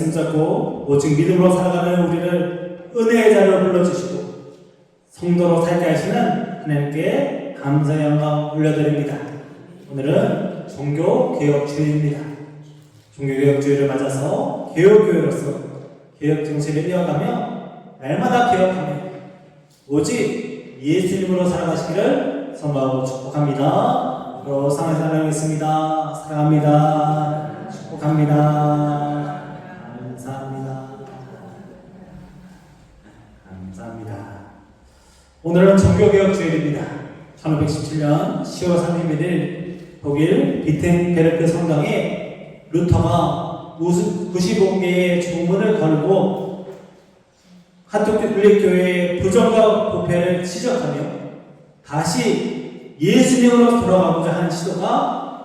손잡고 오직 믿음으로 살아가는 우리를 은혜의 자리로 불러주시고 성도로 살게 하시는 하나님께 감사의 영광 올려드립니다. 오늘은 종교개혁주일입니다. 종교개혁주일을 맞아서 개혁교회로서 개혁 정신을 이어가며 날마다 개혁하며 오직 예수님으로 살아가시기를 선포하고 축복합니다. 바로 상을 사랑하겠습니다. 사랑합니다. 축복합니다. 감사합니다. 감사합니다. 오늘은 종교개혁주일입니다. 1517년 10월 31일 독일 비텐베르크 성당에 루터가 95개의 주문을 걸고 가톨릭교회의 부정과 부패를 지적하며 다시 예수님으로 돌아가고자 하는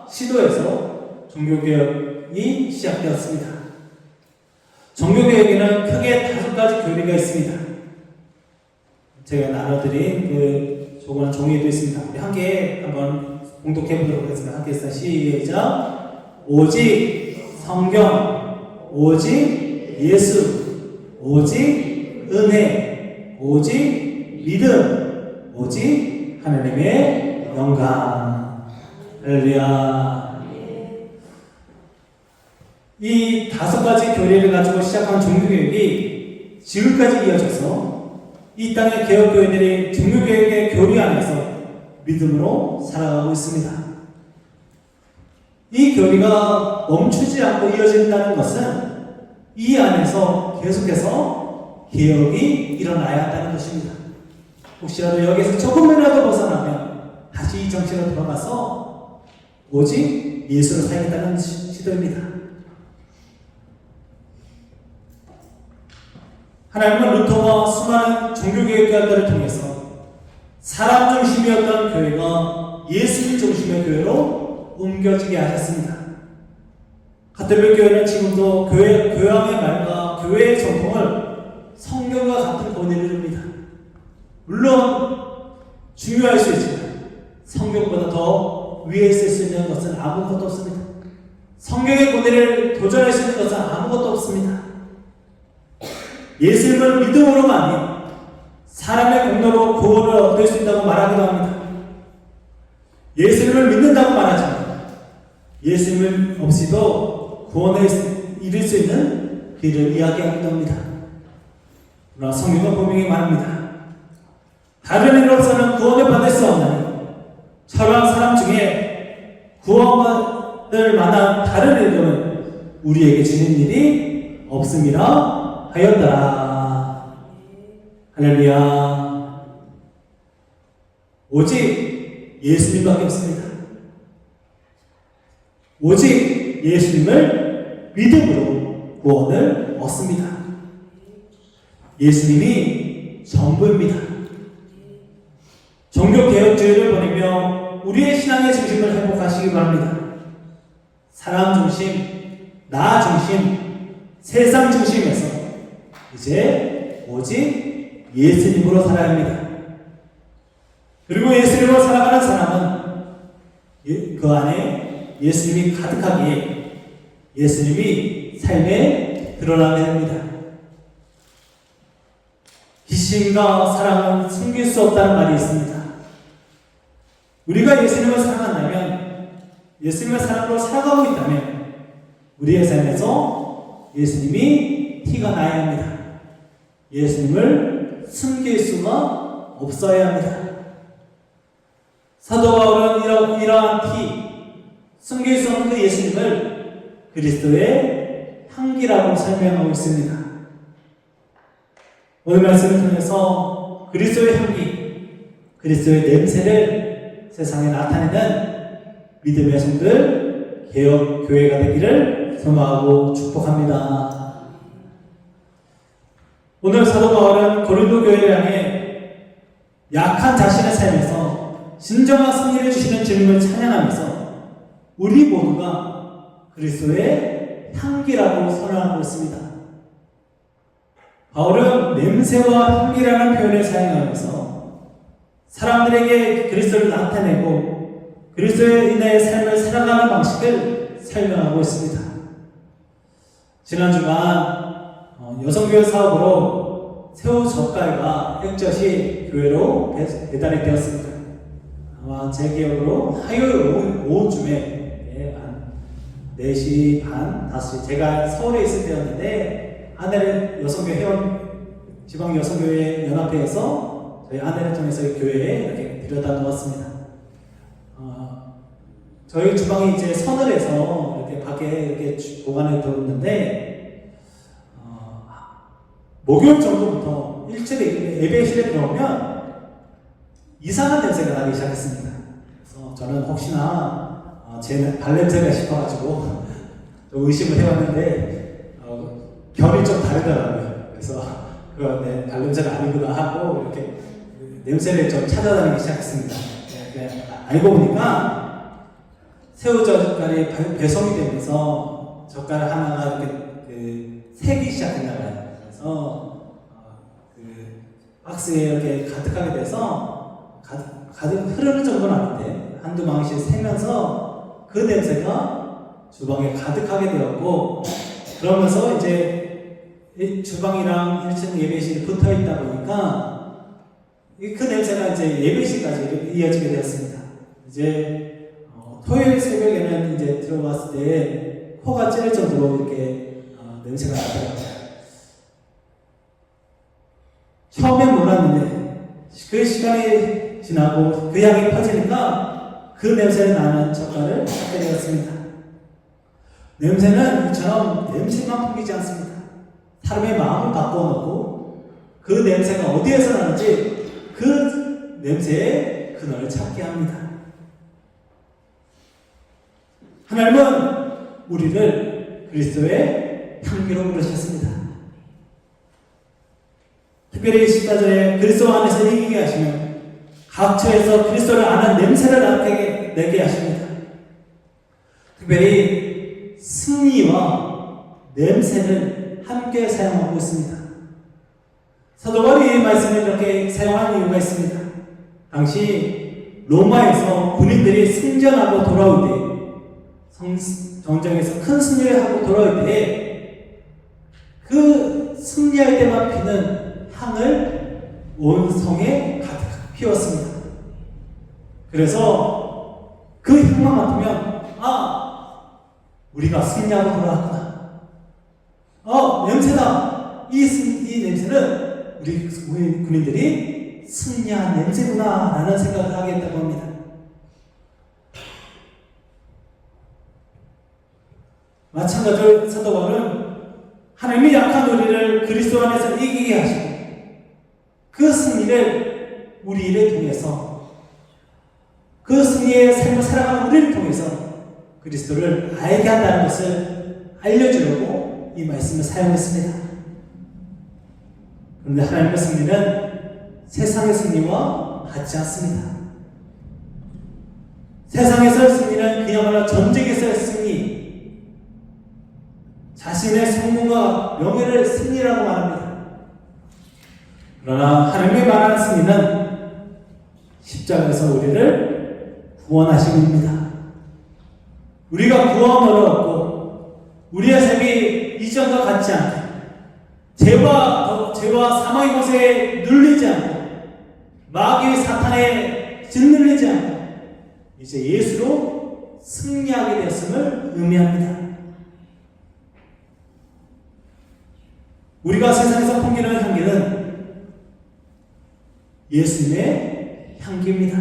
시도에서 종교개혁이 시작되었습니다. 종교개혁에는 크게 5가지 교리가 있습니다. 제가 나눠드린 조그만 종이에도 있습니다. 우리 함께 한번 봉독해 보도록 하겠습니다. 함께 해서 시작. 오직 성경, 오직 예수, 오직 은혜, 오직 믿음, 오직 하나님의 영광. 할렐루야. 이 5가지 교리를 가지고 시작한 종교개혁이 지금까지 이어져서 이 땅의 개혁교회들이 종교개혁의 교리 안에서 믿음으로 살아가고 있습니다. 이 교리가 멈추지 않고 이어진다는 것은 이 안에서 계속해서 개혁이 일어나야 한다는 것입니다. 혹시라도 여기에서 조금이라도 벗어나면 다시 이 정신으로 돌아가서 오직 예수를 살겠다는 시도입니다. 하나님은 루터와 수많은 종교개혁자들을 통해서 사람 중심이었던 교회가 예수님 중심의 교회로 옮겨지게 하셨습니다. 가톨릭 교회는 지금도 교황의 말과 교회의 전통을 성경과 같은 권위를 줍니다. 물론 중요할 수 있지만 성경보다 더 위에 있을 수 있는 것은 아무것도 없습니다. 성경의 권위를 도전할 수 있는 것은 아무것도 없습니다. 예수님을 믿음으로만이 사람의 공로로 구원을 얻을 수 있다고 말하기도 합니다. 예수님을 믿는다고 말하지만 예수님 없이도 구원에 이를 수 있는 길을 이야기하기도 합니다. 그러나 성경은 분명히 말합니다. 다른 이로서는 구원을 받을 수 없는 철학 사람 중에 구원받을 만한 다른 일들은 우리에게 주는 일이 없음이라 하였더라. 할렐루야. 오직 예수님밖에 없습니다. 오직 예수님을 믿음으로 구원을 얻습니다. 예수님이 전부입니다. 종교개혁주의를 버리며 우리의 신앙의 중심을 회복하시기 바랍니다. 사람 중심, 나 중심, 세상 중심에서 이제 오직 예수님으로 살아야 합니다. 그리고 예수님으로 살아가는 사람은 그 안에 예수님이 가득하기에 예수님이 삶에 드러나게 됩니다. 희심과 사랑은 숨길 수 없다는 말이 있습니다. 우리가 예수님을 사랑한다면, 예수님의 사랑으로 살아가고 있다면 우리의 삶에서 예수님이 티가 나야 합니다. 예수님을 숨길 수가 없어야 합니다. 사도 바울은 이러한 숨길 수 없는 그 예수님을 그리스도의 향기라고 설명하고 있습니다. 오늘 말씀을 통해서 그리스도의 향기, 그리스도의 냄새를 세상에 나타내는 믿음의 성들, 개혁 교회가 되기를 소망하고 축복합니다. 오늘 사도 바울은 고린도 교회를 향해 약한 자신의 삶에서 진정한 승리를 주시는 주님을 찬양하면서 우리 모두가 그리스도의 향기라고 선언하고 있습니다. 바울은 냄새와 향기라는 표현을 사용하면서 사람들에게 그리스도를 나타내고 그리스도에 인해 삶을 살아가는 방식을 설명하고 있습니다. 지난 주간 여성교회 사업으로 새우 젓갈과 액젓이 교회로 배달이 되었습니다. 아마 제 기억으로 화요일 오후쯤에 한 4시 반, 5시 제가 서울에 있을 때였는데 아내를 지방 여성교회 연합회에서 저희 아내를 통해서 교회에 이렇게 들여다 놓았습니다. 저희 주방이 이제 서늘해서 이렇게 밖에 이렇게 보관해 두었는데 목요일 정도부터 일주일에 예배실에 들어오면 이상한 냄새가 나기 시작했습니다. 그래서 저는 혹시나 제 발냄새가 싶어가지고 좀 의심을 해봤는데 결이 좀 다르더라고요. 그래서 내 발냄새가 아니구나 하고 이렇게 냄새를 좀 찾아다니기 시작했습니다. 알고 보니까 새우젓갈이 배송이 되면서 젓갈 하나가 이렇게 새기 시작했나 봐요. 그래서 박스에 이렇게 가득하게 돼서 가득 흐르는 정도는 아닌데 한두 방울씩 새면서 그 냄새가 주방에 가득하게 되었고, 그러면서 이제 주방이랑 1층 예배실이 붙어 있다 보니까 그 냄새가 이제 예배실까지 이어지게 되었습니다. 이제 토요일 새벽에는 이제 들어갔을 때 코가 찌를 정도로 이렇게 냄새가 나더라고요. 처음엔 몰랐는데 그 시간이 지나고 그 향이 퍼지니까 그 냄새를 나는 젓갈을 찾게 되었습니다. 냄새는 이처럼 냄새만 풍기지 않습니다. 사람의 마음을 바꿔놓고 그 냄새가 어디에서 나는지 그 냄새의 근원을 찾게 합니다. 하나님은 우리를 그리스도의 향기로 부르셨습니다. 특별히 14절에 그리스도 안에서 이기게 하시며 각처에서 그리스도를 아는 냄새를 내게 하십니다. 특별히 승리와 냄새를 함께 사용하고 있습니다. 사도 바울이 이 말씀을 이렇게 사용한 이유가 있습니다. 당시 로마에서 군인들이 승전하고 돌아올 때 전쟁에서 큰 승리를 하고 돌아올 때 그 승리할 때만 피는 향을 온 성에 가득 피웠습니다. 그래서 그 향만 맡으면 우리가 승리하고 돌아왔구나. 냄새다. 이 냄새는 우리 군인들이 승리한 냄새구나 라는 생각을 하게 했다고 합니다. 마찬가지로 사도 바울은 하나님이 약한 우리를 그리스도 안에서 이기게 하시고 그 승리를 우리 일을 통해서 그 승리의 삶을 살아가는 우리를 통해서 그리스도를 알게 한다는 것을 알려주려고 이 말씀을 사용했습니다. 그런데 하나님의 승리는 세상의 승리와 같지 않습니다. 세상에서의 승리는 그야말로 전쟁에서의 승리, 자신의 성공과 명예를 승리라고 말합니다. 그러나 하나님이 말하는 승리는 십자가에서 우리를 구원하심입니다. 우리가 구원을 얻고 우리의 삶이 이전과 같지 않게 죄와 사망의 곳에 눌리지 않고 마귀의 사탄에 짓눌리지 않고 이제 예수로 승리하게 되었음을 의미합니다. 우리가 세상에서 풍기는 향기는 예수님의 향기입니다.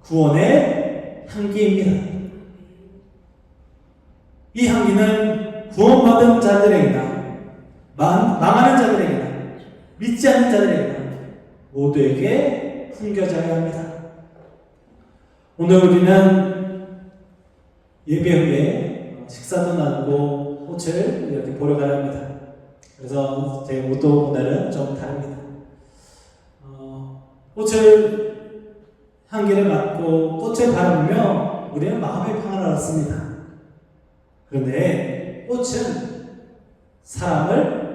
구원의 향기입니다. 이 향기는 구원받은 자들에게나 망하는 자들에게나 믿지 않는 자들에게나 모두에게 풍겨져야 합니다. 오늘 우리는 예배 후에 식사도 나누고 꽃을 이렇게 보러 가야 합니다. 그래서 제 모토 오늘은 좀 다릅니다. 꽃을 향기를 맡고 꽃을 바라보며 우리는 마음의 평안을 얻습니다. 그런데 꽃은 사람을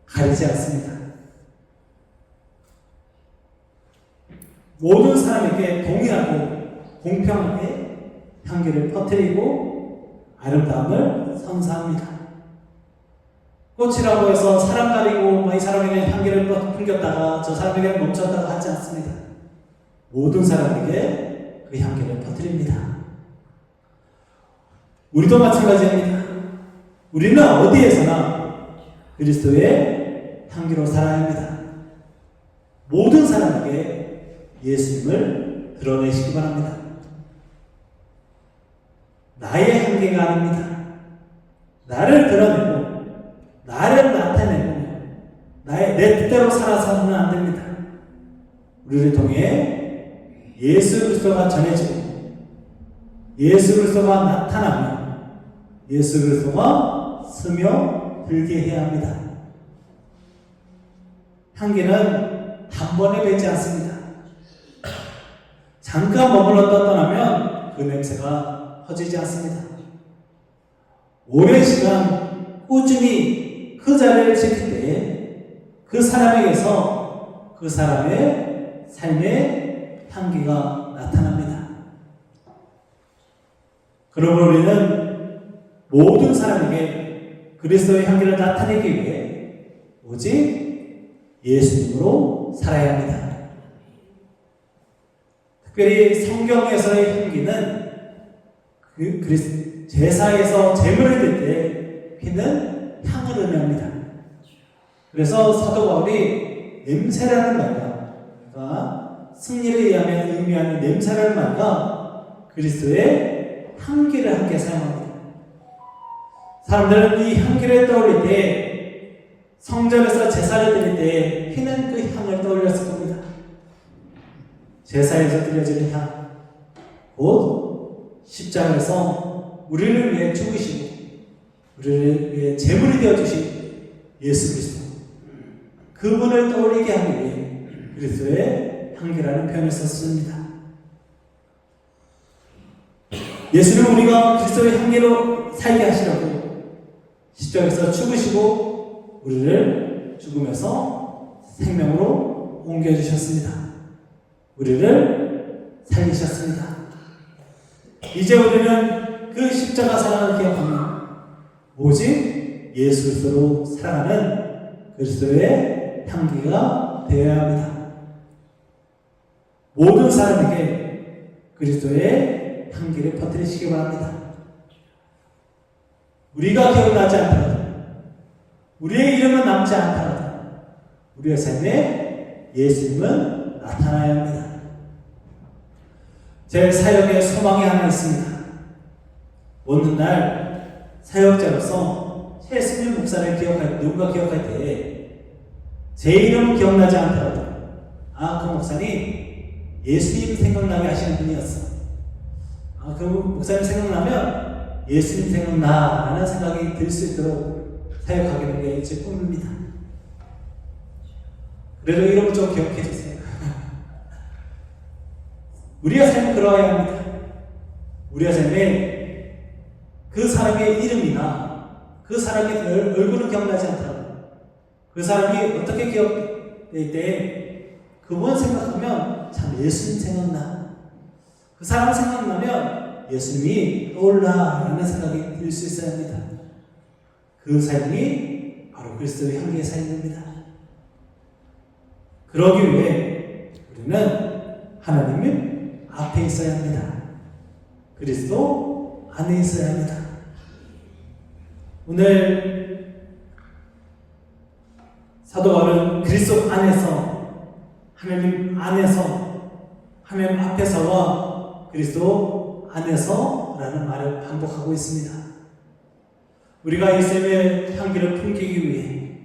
가리지 않습니다. 모든 사람에게 동일하고 공평하게 향기를 퍼뜨리고 아름다움을 선사합니다. 꽃이라고 해서 사람 가리고 이 사람에게 향기를 풍겼다가 저 사람에게 멈췄다가 하지 않습니다. 모든 사람에게 그 향기를 퍼뜨립니다. 우리도 마찬가지입니다. 우리는 어디에서나 그리스도의 향기로 살아야 합니다. 모든 사람에게 예수님을 드러내시기 바랍니다. 나의 한계가 아닙니다. 나를 드러내고 나를 나타내고 내 뜻대로 살아서는 안 됩니다. 우리를 통해 예수 그리스도가 전해지고 예수 그리스도가 나타나면 예수 그리스도가 스며 들게 해야 합니다. 향기는 한 번에 배지 않습니다. 잠깐 머물러 떠나면 그 냄새가 퍼지지 않습니다. 오랜 시간 꾸준히 그 자리를 지킬 때 그 사람에게서 그 사람의 삶의 향기가 나타납니다. 그러므로 우리는 모든 사람에게 그리스도의 향기를 나타내기 위해 오직 예수님으로 살아야 합니다. 특별히 성경에서의 향기는 제사에서 제물을 드릴 때 피는 향을 의미합니다. 그래서 사도 바울이 냄새라는 말과 그러니까 승리를 의미하는 냄새라는 말과 그리스도의 향기를 함께 사용합니다. 사람들은 이 향기를 떠올릴 때 성전에서 제사를 드릴 때 피는 그 향을 떠올렸을 겁니다. 제사에서 드려지는 향, 곧 십자가에서 우리를 위해 죽으시고 우리를 위해 제물이 되어주신 예수 그리스도, 그분을 떠올리게 하기 위해 그리스도의 향기라는 표현을 썼습니다. 예수는 우리가 그리스도의 향기로 살게 하시려고 십자가에서 죽으시고 우리를 죽음에서 생명으로 옮겨주셨습니다. 우리를 살리셨습니다. 이제 우리는 그 십자가 사랑을 기억하며 오직 예수 그리스도로 살아가는 그리스도의 향기가 되어야 합니다. 모든 사람에게 그리스도의 향기를 퍼뜨리시기 바랍니다. 우리가 기억나지 않더라도, 우리의 이름은 남지 않더라도 우리의 삶에 예수님은 나타나야 합니다. 제 사역에 소망이 하나 있습니다. 어느 날 사역자로서 최승윤 목사를 누군가 기억할 때 제 이름은 기억나지 않더라도 그 목사님 예수님 생각나게 하시는 분이었어. 그 목사님 생각나면 예수님 생각나 라는 생각이 들 수 있도록 사역하게 된 게 제 꿈입니다. 그래도 이름을 좀 기억해 주세요. 우리의 삶은 그러해야 합니다. 우리의 삶에 그 사람의 이름이나 그 사람의 얼굴은 기억나지 않더라도 그 사람이 어떻게 기억될 때 그분 생각하면 참 예수님 생각나, 그 사람 생각나면 예수님이 떠올라 라는 생각이 들 수 있어야 합니다. 그 삶이 바로 그리스도의 향기의 삶입니다. 그러기 위해 우리는 하나님 앞에 있어야 합니다. 그리스도 안에 있어야 합니다. 오늘 사도 바울은 그리스도 안에서, 하나님 안에서, 하나님 앞에서와 그리스도 안에서라는 말을 반복하고 있습니다. 우리가 예수님의 향기를 풍기기 위해,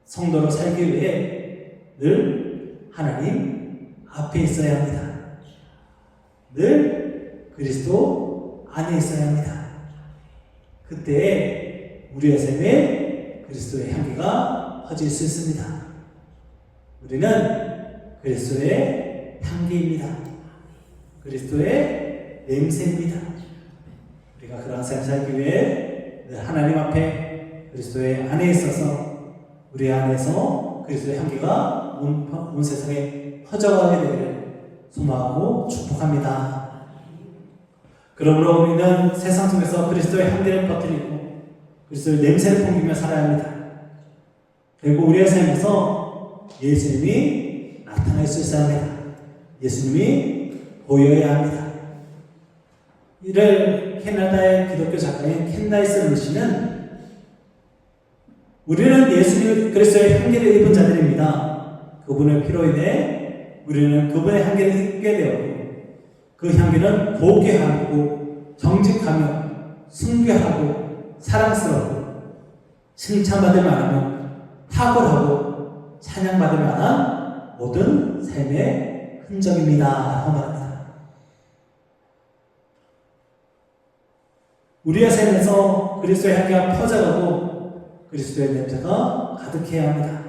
성도로 살기 위해 늘 하나님 앞에 있어야 합니다. 늘 그리스도 안에 있어야 합니다. 그때 우리의 삶에 그리스도의 향기가 퍼질 수 있습니다. 우리는 그리스도의 향기입니다. 그리스도의 냄새입니다. 우리가 그런 삶을 살기 위해 하나님 앞에 그리스도의 안에 있어서 우리 안에서 그리스도의 향기가 온 세상에 퍼져가게 되기를 소망하고 축복합니다. 그러므로 우리는 세상 속에서 그리스도의 향기를 퍼뜨리고 그리스도의 냄새를 풍기며 살아야 합니다. 그리고 우리의 삶에서 예수님이 나타날 수 있어야 합니다. 예수님이 보여야 합니다. 이를 캐나다의 기독교 작가인 켄 나이스 루시는 우리는 예수님 그리스도의 향기를 입은 자들입니다. 그분의 피로 인해 우리는 그분의 향기를 입게 되었고 그 향기는 고귀하고 정직하며 순결하고 사랑스럽고 칭찬받을 만하며 탁월하고 찬양받을 만한 모든 삶의 흔적입니다. 라고 말합니다. 우리의 삶에서 그리스도의 향기가 퍼져가고 그리스도의 냄새가 가득해야 합니다.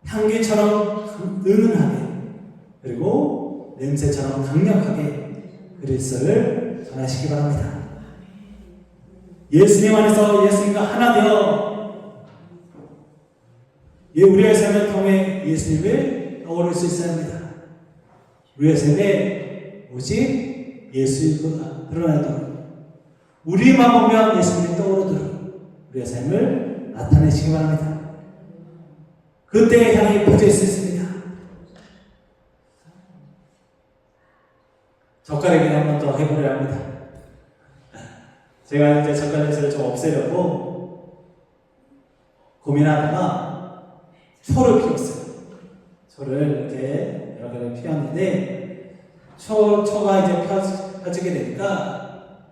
향기처럼 은은하게 그리고 냄새처럼 강력하게 그리스도를 전하시기 바랍니다. 예수님 안에서 예수님과 하나 되어 우리의 삶을 통해 예수님을 떠오를 수 있어야 합니다. 우리의 삶에 오직 예수가 드러나도록 우리만 보면 예수님이 떠오르도록 우리의 삶을 나타내시기 바랍니다. 그때의 향이 퍼질 수 있습니다. 젓갈 얘기를 한 번 더 해보려 합니다. 제가 이제 젓갈 냄새를 좀 없애려고 고민하다가 초를 피웠어요. 초를 이렇게 여러 개를 피웠는데 초가 이제 펴지게 되니까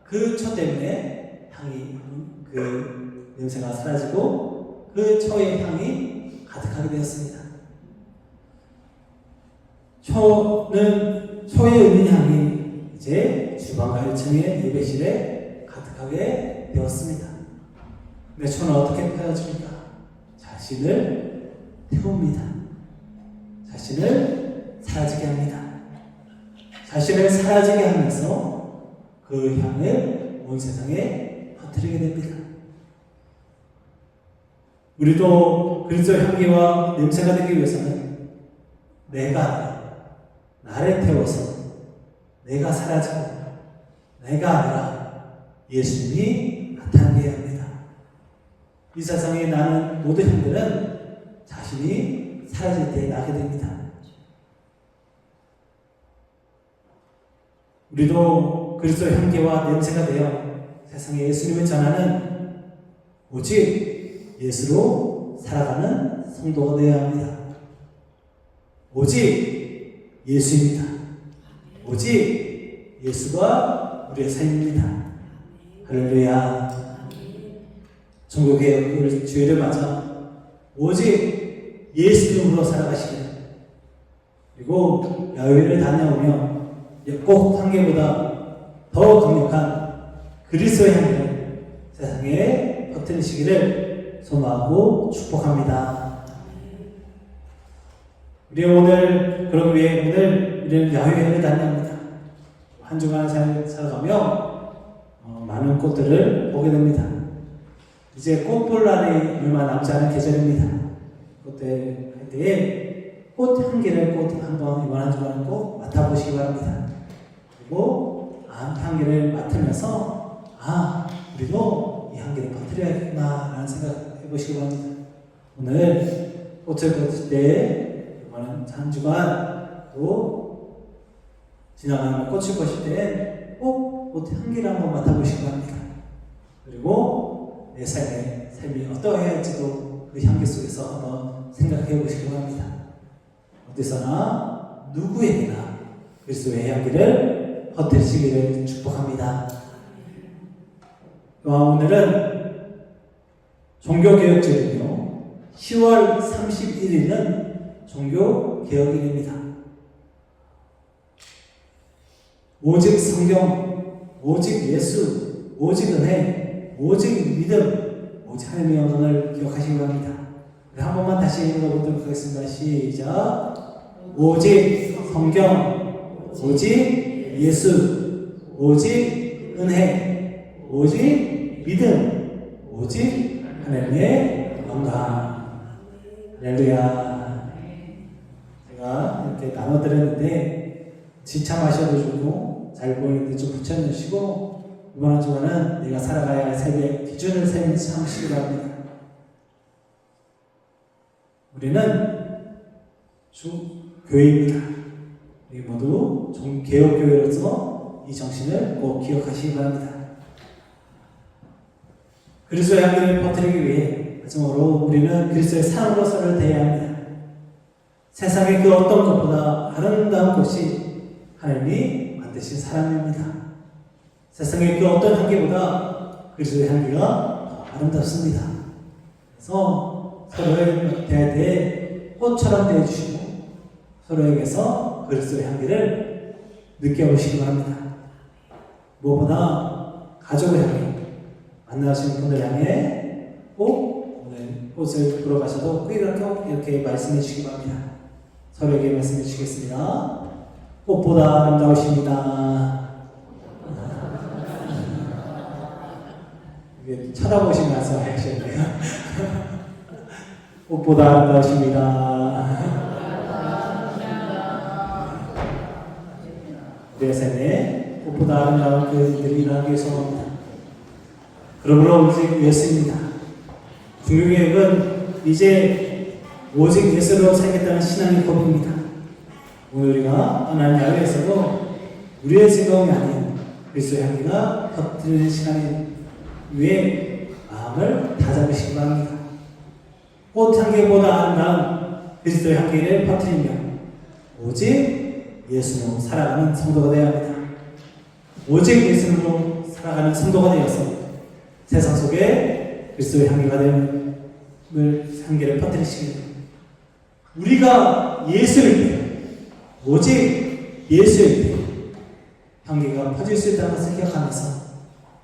그 초 때문에 향이 그 냄새가 사라지고 그 초의 향이 가득하게 되었습니다. 초의 은은 향이 이제 주방과 1층의 예배실에 가득하게 되었습니다. 근데 초는 어떻게 펴집니까? 자신을 태웁니다. 자신을 사라지게 합니다. 자신을 사라지게 하면서 그 향을 온 세상에 퍼뜨리게 됩니다. 우리도 그리스도의 향기와 냄새가 되기 위해서는 내가 나를 태워서 내가 사라지고 내가 아니라 예수님이 나타나게 합니다. 이 세상에 나는 모든 향들은 자신이 사라질 때 나게 됩니다. 우리도 그리스도의 향기와 냄새가 되어 세상에 예수님을 전하는 오직 예수로 살아가는 성도가 되어야 합니다. 오직 예수입니다. 오직 예수가 우리의 삶입니다. 할렐루야. 종교개혁 주일을 맞아 오직 예수님으로 살아가시기를, 그리고 야외를 다녀오며 꼭 향기보다 더 강력한 그리스도의 향기를 세상에 퍼뜨리시기를 소망하고 축복합니다. 우리 오늘 그러기 위해 우리는 야외를 다녀옵니다. 한 주간 살아가며 많은 꽃들을 보게 됩니다. 이제 꽃 볼 날이 얼마 남지 않은 계절입니다. 그때 할 때에 꽃 향기를 한번 이번 한 주간 꼭 맡아보시기 바랍니다. 그리고 향기를 맡으면서 우리도 이 향기를 퍼뜨려야겠구나 라는 생각 해보시기 바랍니다. 오늘 꽃을 보실 때 이번 한 주간 또 지나가는 꽃을 보실 때 꼭 꽃 향기를 한번 맡아보시기 바랍니다. 그리고 내 삶이 어떠해야 할지도 그 향기 속에서 한번 생각해 보시기 바랍니다. 어디서나 누구에게나 그리스도의 향기를 퍼뜨리시기를 축복합니다. 오늘은 종교개혁절이며 10월 31일은 종교개혁일입니다. 오직 성경, 오직 예수, 오직 은혜, 오직 믿음, 오직 하나님의 영광을 기억하시기 바랍니다. 우리 한 번만 다시 읽어보도록 하겠습니다. 시작. 오직 성경, 오직 예수, 오직 은혜, 오직 믿음, 오직 하나님의 영광. 할렐루야. 제가 이렇게 나눠드렸는데 지참하셔도 좋고 잘 보이는데 좀 붙여주시고, 이번 한 주간은 내가 살아가야 할 삶의 기준을 삼으시기 바랍니다. 우리는 교회입니다. 우리 모두 개혁교회로서 이 정신을 꼭 기억하시기 바랍니다. 그리스도의 향기를 퍼뜨리기 위해 마지막으로 우리는 그리스도의 사람으로서를 대해야 합니다. 세상의 그 어떤 것보다 아름다운 것이 하나님이 만드신 사람입니다. 세상의 그 어떤 향기보다 그리스도의 향기가 더 아름답습니다. 그래서 서로를 대할 때 꽃처럼 대해주시고 서로에게서 그리스도의 향기를 느껴보시기 바랍니다. 무엇보다 가족을 향해 만나시는 분들 향해 꼭 오늘 꽃을 보러 가셔도 꼭 이렇게 말씀해 주시기 바랍니다. 서로에게 말씀해 주시겠습니다. 꽃보다 아름다우십니다. 이게 쳐다보신 말씀하셨네요. 꽃보다 아름다우십니다. 우리의 삶에 꽃보다 아름다운 그들이 일어나기 위해 소원합니다. 그러므로 오직 예수입니다. 종교개혁은 이제 오직 예수로 살겠다는 신앙의 고백입니다. 오늘 우리가 떠난 야외에서도 우리의 즐거움이 아닌 그리스도의 향기가 퍼뜨리는 시간을 위해 마음을 다잡으시기 바랍니다. 꽃 향기보다 아름다운 그리스도의 향기를 퍼뜨리며 오직 예수로 살아가는 성도가 되어야 합니다. 오직 예수로 살아가는 성도가 되어서 세상 속에 그리스도의 향기가 되는 향기를 퍼뜨리시기 바랍니다. 우리가 예수일 때, 오직 예수일 때 향기가 퍼질 수 있다는 것을 기억하면서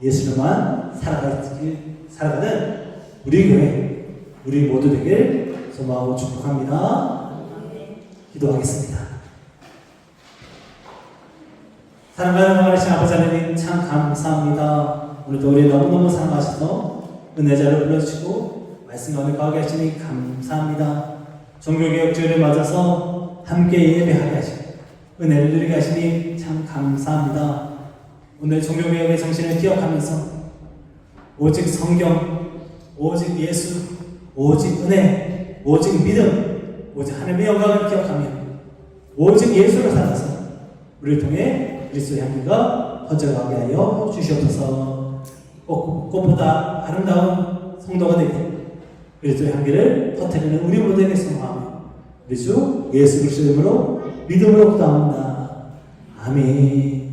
예수로만 살아가는 우리 교회, 우리 모두 되길 소망하고 축복합니다. 기도하겠습니다. 사랑하는 하나님 아버지 하나님 참 감사합니다. 오늘도 우리 너무너무 사랑하셔서 은혜자를 불러주시고 말씀 가운데 거하게 하시니 감사합니다. 종교개혁주의를 맞아서 함께 예배하게 하시고 은혜를 누리게 하시니 참 감사합니다. 오늘 종교개혁의 정신을 기억하면서 오직 성경, 오직 예수, 오직 은혜, 오직 믿음, 오직 하나님의 영광을 기억하며 오직 예수를 살아서 우리를 통해 그리스도의 향기가 퍼져가게 하여 주시옵소서. 꽃보다 아름다운 성도가 되게 그리스도의 향기를 퍼뜨리는 우리 모두에게 소망하며 우리 주 예수 그리스도 이름으로 믿음으로 기도합니다. 아멘.